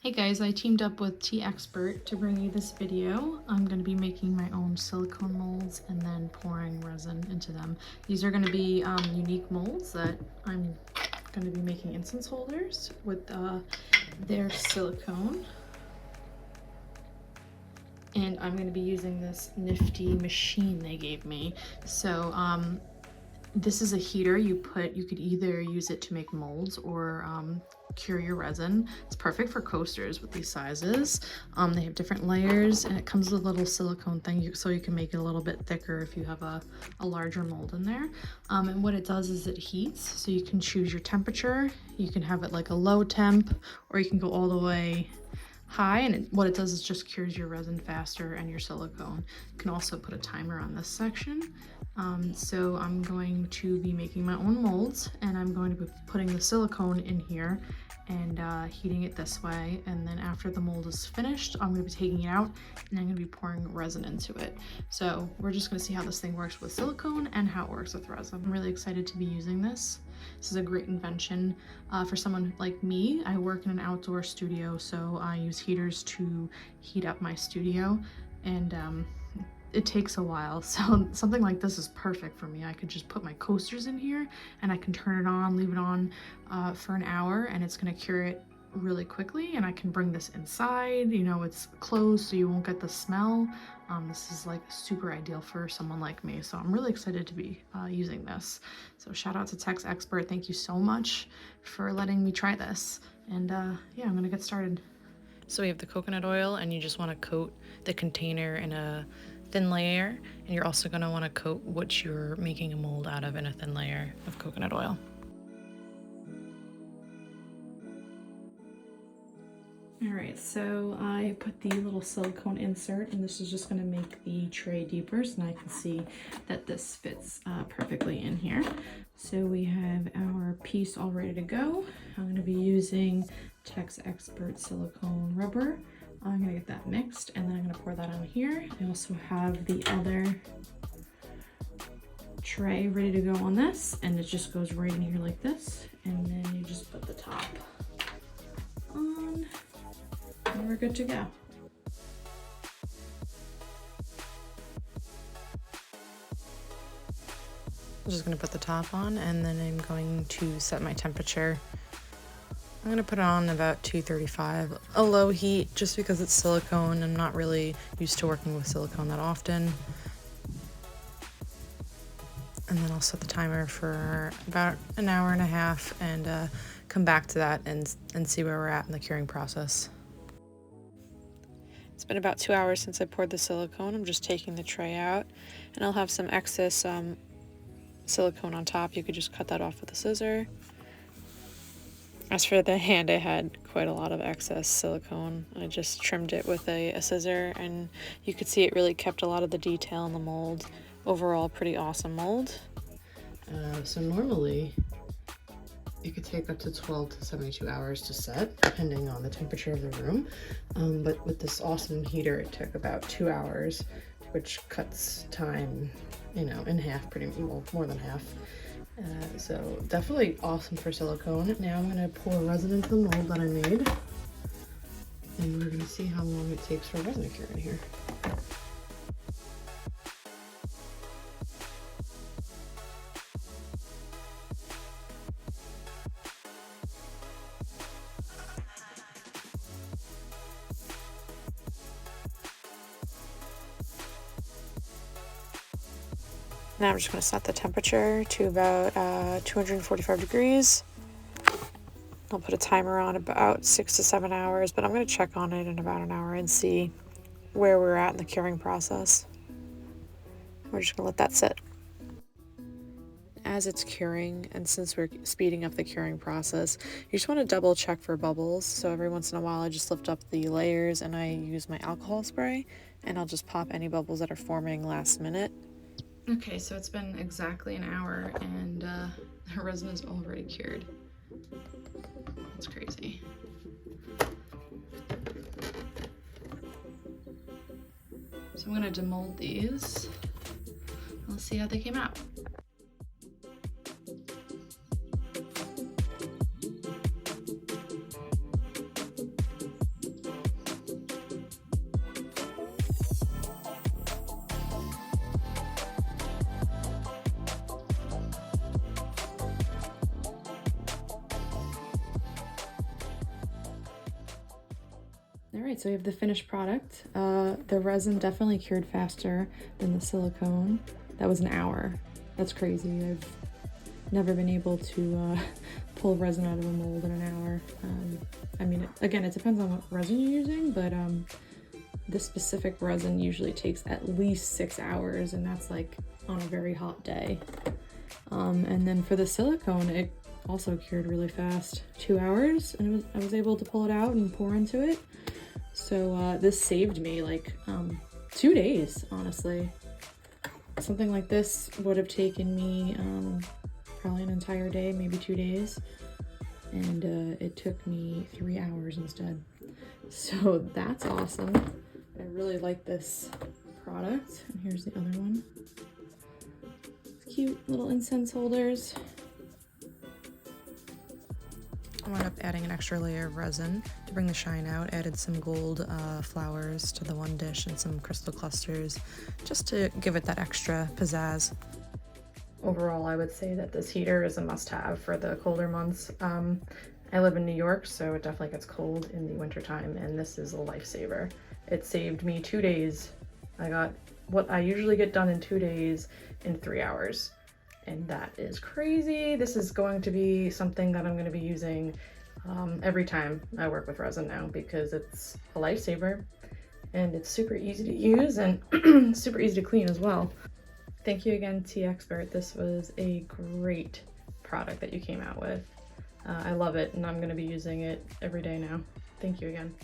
Hey guys, I teamed up with Teexpert to bring you this video. I'm going to be making my own silicone molds and then pouring resin into them. These are going to be unique molds that I'm going to be making incense holders with their silicone. And I'm going to be using this nifty machine they gave me. So this is a heater you could either use it to make molds or cure your resin. It's perfect for coasters with these sizes. They have different layers and it comes with a little silicone thing so you can make it a little bit thicker if you have a larger mold in there. And what it does is it heats, so you can choose your temperature. You can have it like a low temp, or you can go all the way high, and what it does is just cures your resin faster and your silicone. You can also put a timer on this section. So I'm going to be making my own molds, and I'm going to be putting the silicone in here and heating it this way, and then after the mold is finished I'm going to be taking it out and I'm going to be pouring resin into it. So we're just going to see how this thing works with silicone and how it works with resin. I'm really excited to be using this. This is a great invention for someone like me. I work in an outdoor studio, so I use heaters to heat up my studio, and it takes a while, so something like this is perfect for me. I could just put my coasters in here and I can turn it on, leave it on for an hour, and it's going to cure it really quickly. And I can bring this inside, you know, it's closed so you won't get the smell. This is like super ideal for someone like me, so I'm really excited to be using this. So shout out to Teexpert. Thank you so much for letting me try this, and yeah, I'm gonna get started. So we have the coconut oil, and you just want to coat the container in a thin layer, and you're also going to want to coat what you're making a mold out of in a thin layer of coconut oil. Alright, so I put the little silicone insert, and this is just going to make the tray deeper, so now I can see that this fits perfectly in here. So we have our piece all ready to go. I'm going to be using Teexpert silicone rubber. I'm going to get that mixed, and then I'm going to pour that on here. I also have the other tray ready to go on this, and it just goes right in here like this, and then you just put the top on, and we're good to go. I'm just going to put the top on, and then I'm going to set my temperature. I'm going to put it on about 235, a low heat, just because it's silicone. I'm not really used to working with silicone that often. And then I'll set the timer for about an hour and a half and come back to that and see where we're at in the curing process. It's been about 2 hours since I poured the silicone. I'm just taking the tray out, and I'll have some excess silicone on top. You could just cut that off with a scissor. As for the hand, I had quite a lot of excess silicone. I just trimmed it with a scissor, and you could see it really kept a lot of the detail in the mold. Overall, pretty awesome mold. So normally, it could take up to 12 to 72 hours to set, depending on the temperature of the room. But with this awesome heater, it took about 2 hours, which cuts time, you know, in half, pretty well, more than half. So definitely awesome for silicone. Now I'm going to pour resin into the mold that I made, and we're going to see how long it takes for resin to cure in here. Now I'm just going to set the temperature to about 245 degrees. I'll put a timer on about 6 to 7 hours, but I'm going to check on it in about an hour and see where we're at in the curing process. We're just going to let that sit. As it's curing, and since we're speeding up the curing process, you just want to double check for bubbles. So every once in a while I just lift up the layers and I use my alcohol spray, and I'll just pop any bubbles that are forming last minute. Okay, so it's been exactly an hour, and the resin is already cured. That's crazy. So I'm gonna demold these. Let's see how they came out. All right, so we have the finished product. The resin definitely cured faster than the silicone. That was an hour. That's crazy. I've never been able to pull resin out of a mold in an hour. I mean, again, it depends on what resin you're using, but this specific resin usually takes at least 6 hours, and that's like on a very hot day. And then for the silicone, it also cured really fast, 2 hours, and I was able to pull it out and pour into it. So this saved me like 2 days, honestly. Something like this would have taken me probably an entire day, maybe 2 days. And it took me 3 hours instead. So that's awesome. I really like this product. And here's the other one. It's cute little incense holders. I wound up adding an extra layer of resin to bring the shine out. Added some gold flowers to the one dish and some crystal clusters just to give it that extra pizzazz. Overall, I would say that this heater is a must-have for the colder months. I live in New York, so it definitely gets cold in the wintertime, and this is a lifesaver. It saved me 2 days. I got what I usually get done in 2 days in 3 hours. And that is crazy. This is going to be something that I'm going to be using every time I work with resin now, because it's a lifesaver and it's super easy to use and super easy to clean as well. Thank you again, Teexpert. This was a great product that you came out with. I love it, and I'm going to be using it every day now. Thank you again.